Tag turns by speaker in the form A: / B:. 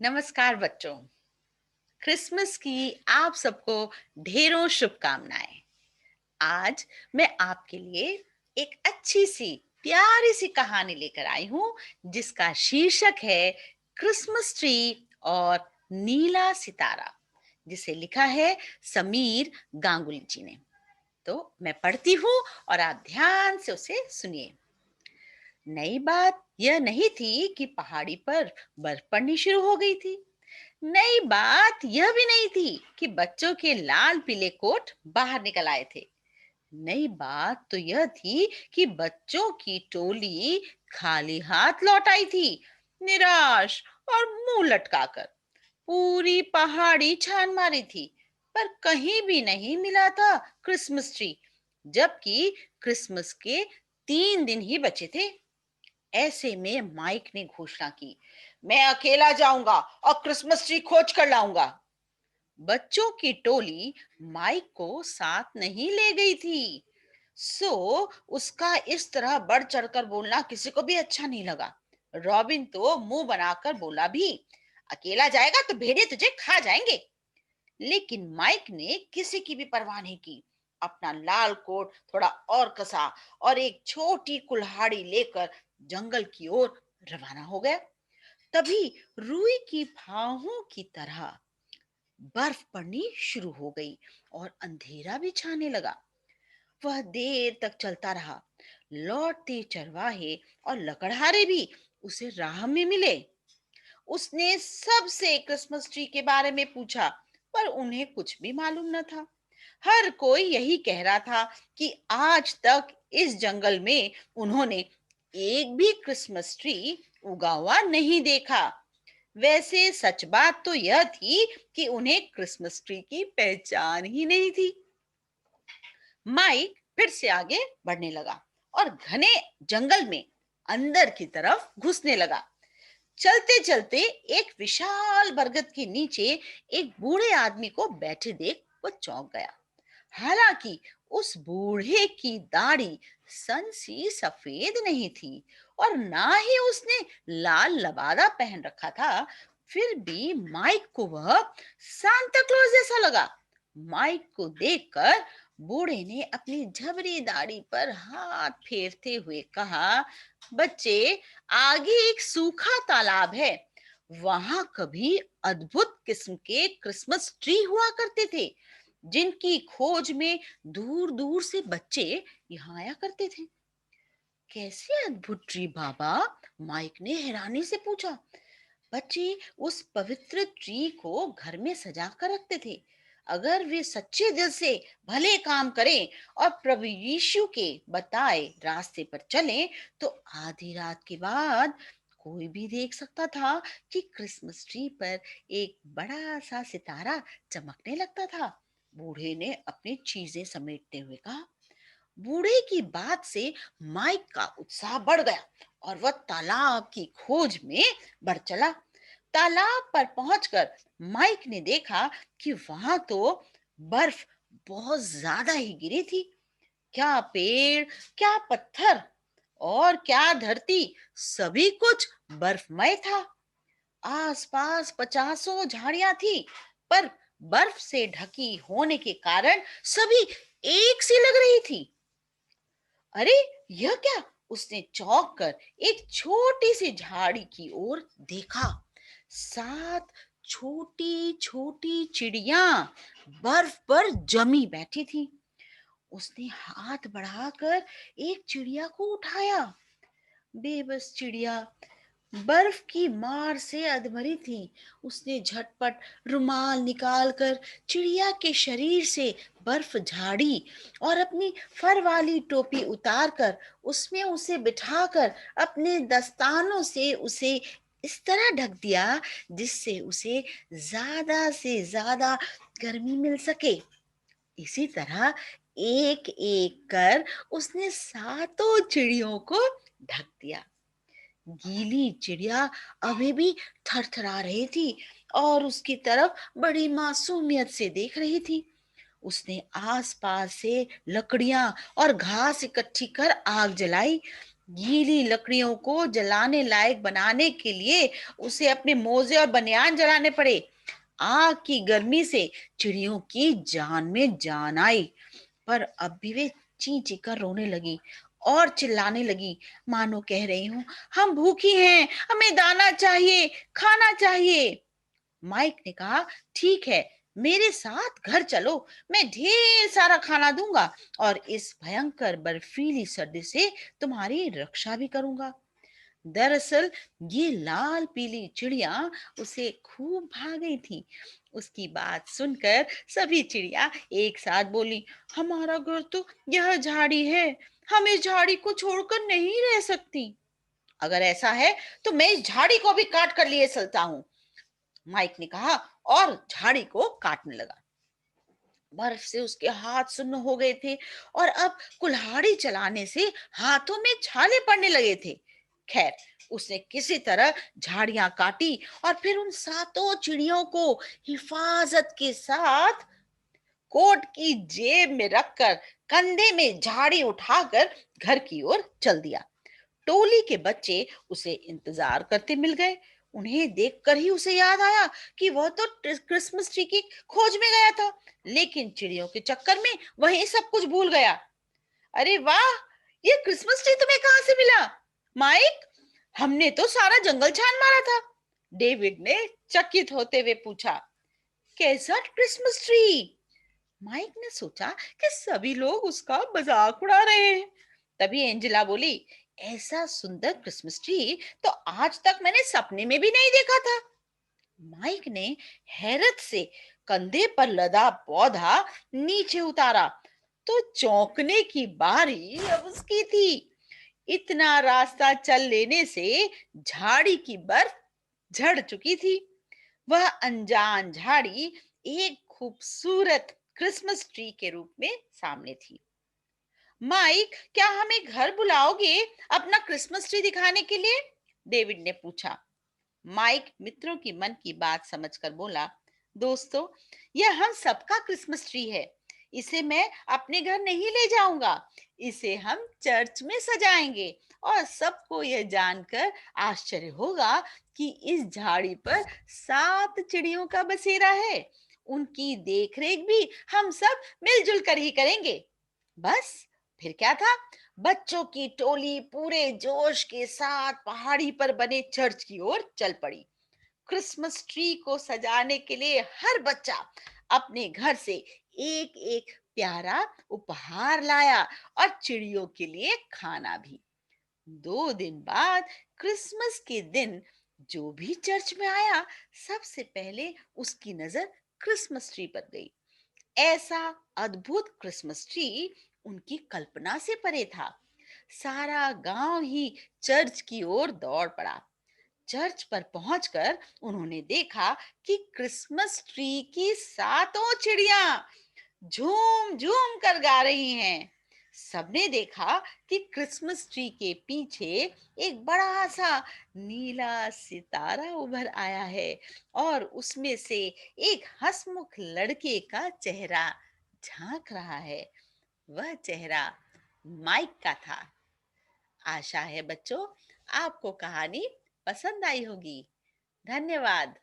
A: नमस्कार बच्चों। क्रिसमस की आप सबको ढेरों शुभकामनाएं। आज मैं आपके लिए एक अच्छी सी प्यारी सी कहानी लेकर आई हूं जिसका शीर्षक है क्रिसमस ट्री और नीला सितारा, जिसे लिखा है समीर गांगुली जी ने। तो मैं पढ़ती हूँ और आप ध्यान से उसे सुनिए। नई बात यह नहीं थी कि पहाड़ी पर बर्फ पड़नी शुरू हो गई थी। नई बात यह भी नहीं थी कि बच्चों के लाल पीले कोट बाहर निकल आए थे। नई बात तो यह थी कि बच्चों की टोली खाली हाथ लौट आई थी, निराश और मुंह लटकाकर। पूरी पहाड़ी छान मारी थी, पर कहीं भी नहीं मिला था क्रिसमस ट्री, जबकि क्रिसमस के 3 दिन ही बचे थे। ऐसे में माइक ने घोषणा की, मैं अकेला जाऊंगा और क्रिसमस ट्री खोज कर लाऊंगा। बच्चों की टोली माइक को साथ नहीं ले गई थी, सो उसका इस तरह बढ़ चढ़कर बोलना किसी को भी अच्छा नहीं लगा। रॉबिन तो मुंह बनाकर बोला भी, अकेला जाएगा तो भेड़िए तुझे खा जाएंगे। लेकिन माइक ने किसी की भी परवाह नहीं की। अपना लाल कोट थोड़ा और कसा और एक छोटी कुल्हाड़ी लेकर जंगल की ओर रवाना हो गया। तभी रुई की फाहों की तरह बर्फ पड़नी शुरू हो गई और अंधेरा भी छाने लगा। वह देर तक चलता रहा। लौटते चरवाहे और लकड़हारे भी उसे राह में मिले। उसने सबसे क्रिसमस ट्री के बारे में पूछा, पर उन्हें कुछ भी मालूम न था। हर कोई यही कह रहा था कि आज तक इस जंगल में उन्होंने एक भी क्रिसमस ट्री उगा हुआ नहीं देखा। वैसे सच बात तो यह थी कि उन्हें क्रिसमस ट्री की पहचान ही नहीं थी। माइक फिर से आगे बढ़ने लगा और घने जंगल में अंदर की तरफ घुसने लगा। चलते चलते एक विशाल बरगद के नीचे एक बूढ़े आदमी को बैठे देख वो चौंक गया। हालांकि उस बूढ़े की दाढ़ी सन सी सफेद नहीं थी और ना ही उसने लाल लबादा पहन रखा था, फिर भी माइक को वह सांता क्लॉज जैसा लगा। माइक को देखकर बूढ़े ने अपनी झबरी दाढ़ी पर हाथ फेरते हुए कहा, बच्चे, आगे एक सूखा तालाब है। वहां कभी अद्भुत किस्म के क्रिसमस ट्री हुआ करते थे, जिनकी खोज में दूर दूर से बच्चे यहाँ आया करते थे। कैसे अद्भुत ट्री बाबा? माइक ने हैरानी से पूछा। बच्चे उस पवित्र ट्री को घर में सजा कर रखते थे। अगर वे सच्चे दिल से भले काम करें और प्रभु यीशु के बताए रास्ते पर चलें, तो आधी रात के बाद कोई भी देख सकता था कि क्रिसमस ट्री पर एक बड़ा सा सितारा चमकने लगता था। बूढ़े ने अपनी चीजें समेटते हुए कहा। बूढ़े की बात से माइक का उत्साह बढ़ गया और वह तालाब की खोज में बढ़ चला। तालाब पर पहुंचकर माइक ने देखा कि वहां तो बर्फ बहुत ज्यादा ही गिरी थी। क्या पेड़, क्या पत्थर और क्या धरती, सभी कुछ बर्फमय था। आसपास पचासों झाड़ियां थी, पर बर्फ से ढकी होने के कारण सभी एक सी लग रही थी। अरे, यह क्या? उसने चौंक कर एक छोटी सी झाड़ी की ओर देखा। 7 छोटी छोटी चिड़िया बर्फ पर जमी बैठी थी। उसने हाथ बढ़ाकर एक चिड़िया को उठाया। बेबस चिड़िया बर्फ की मार से अधमरी थी। उसने झटपट रुमाल निकालकर चिड़िया के शरीर से बर्फ झाड़ी और अपनी फर वाली टोपी उतारकर उसमें उसे बिठाकर अपने दस्तानों से उसे इस तरह ढक दिया जिससे उसे ज्यादा से ज्यादा गर्मी मिल सके। इसी तरह एक एक कर उसने सातों चिड़ियों को ढक दिया। गीली चिड़िया अभी भी थरथरा रही थी और उसकी तरफ बड़ी मासूमियत से देख रही थी। उसने आसपास से लकड़ियां और घास इकट्ठी कर आग जलाई। गीली लकड़ियों को जलाने लायक बनाने के लिए उसे अपने मोजे और बनियान जलाने पड़े। आग की गर्मी से चिड़ियों की जान में जान आई, पर अब भी वे ची ची कर रोने लगी और चिल्लाने लगी, मानो कह रही हूं, हम भूखी हैं, हमें दाना चाहिए, खाना चाहिए। माइक ने कहा, ठीक है, मेरे साथ घर चलो, मैं ढेर सारा खाना दूंगा और इस भयंकर बर्फीली सर्दी से तुम्हारी रक्षा भी करूंगा। दरअसल ये लाल पीली चिड़िया उसे खूब भा गई थी। उसकी बात सुनकर सभी चिड़िया एक साथ बोली, हमारा घर तो यह झाड़ी है, हम इस झाड़ी को छोड़कर नहीं रह सकती। अगर ऐसा है तो मैं इस झाड़ी को भी काट कर लिए चलता हूँ, माइक ने कहा और झाड़ी को काटने लगा। बर्फ से उसके हाथ सुन्न हो गए थे और अब कुल्हाड़ी चलाने से हाथों में छाले पड़ने लगे थे। खैर, उसने किसी तरह झाड़ियां काटी और फिर उन सातों चिड़ियों को हिफाजत के साथ कोट की जेब में रखकर कंधे में झाड़ी उठाकर घर की ओर चल दिया। टोली के बच्चे उसे इंतजार करते मिल गए। उन्हें देखकर ही उसे याद आया कि वह तो क्रिसमस ट्री की खोज में गया था, लेकिन चिड़ियों के चक्कर में वही सब कुछ भूल गया। अरे वाह, ये क्रिसमस ट्री तुम्हें कहां से मिला, माइक? हमने तो सारा जंगल छान मारा था, डेविड ने चकित होते हुए पूछा। कैसा क्रिसमस ट्री? माइक ने सोचा कि सभी लोग उसका मजाक उड़ा रहे हैं। तभी एंजेला बोली, ऐसा सुंदर क्रिसमस ट्री तो आज तक मैंने सपने में भी नहीं देखा था। माइक ने हैरत से कंधे पर लदा पौधा नीचे उतारा तो चौंकने की बारी अब उसकी थी। इतना रास्ता चल लेने से झाड़ी की बर्फ झड़ चुकी थी। वह अनजान झाड़ी एक खूबसूरत क्रिसमस ट्री के रूप में सामने थी। माइक, क्या हमें घर बुलाओगे अपना क्रिसमस ट्री दिखाने के लिए? डेविड ने पूछा। माइक मित्रों की मन की बात समझकर बोला, दोस्तों, यह हम सबका क्रिसमस ट्री है। इसे मैं अपने घर नहीं ले जाऊंगा, इसे हम चर्च में सजाएंगे और सबको यह जानकर आश्चर्य होगा कि इस झाड़ी पर 7 चिड़ियों का बसेरा है। उनकी देखरेख भी हम सब मिलजुल कर ही करेंगे। बस, फिर क्या था? बच्चों की टोली पूरे जोश के साथ पहाड़ी पर बने चर्च की ओर चल पड़ी। क्रिसमस ट्री को सजाने के लिए हर बच्चा अपने घर से एक एक प्यारा उपहार लाया और चिड़ियों के लिए खाना भी। 2 दिन बाद क्रिसमस के दिन जो भी चर्च में आया, सबसे पहले उसकी नजर क्रिसमस ट्री पर गई। ऐसा अद्भुत क्रिसमस ट्री उनकी कल्पना से परे था। सारा गांव ही चर्च की ओर दौड़ पड़ा। चर्च पर पहुंचकर उन्होंने देखा कि क्रिसमस ट्री की 7 चिड़िया झूम झूम कर गा रही हैं। सबने देखा कि क्रिसमस ट्री के पीछे एक बड़ा सा नीला सितारा उभर आया है और उसमें से एक हंसमुख लड़के का चेहरा झांक रहा है। वह चेहरा माइक का था। आशा है बच्चों, आपको कहानी पसंद आई होगी। धन्यवाद।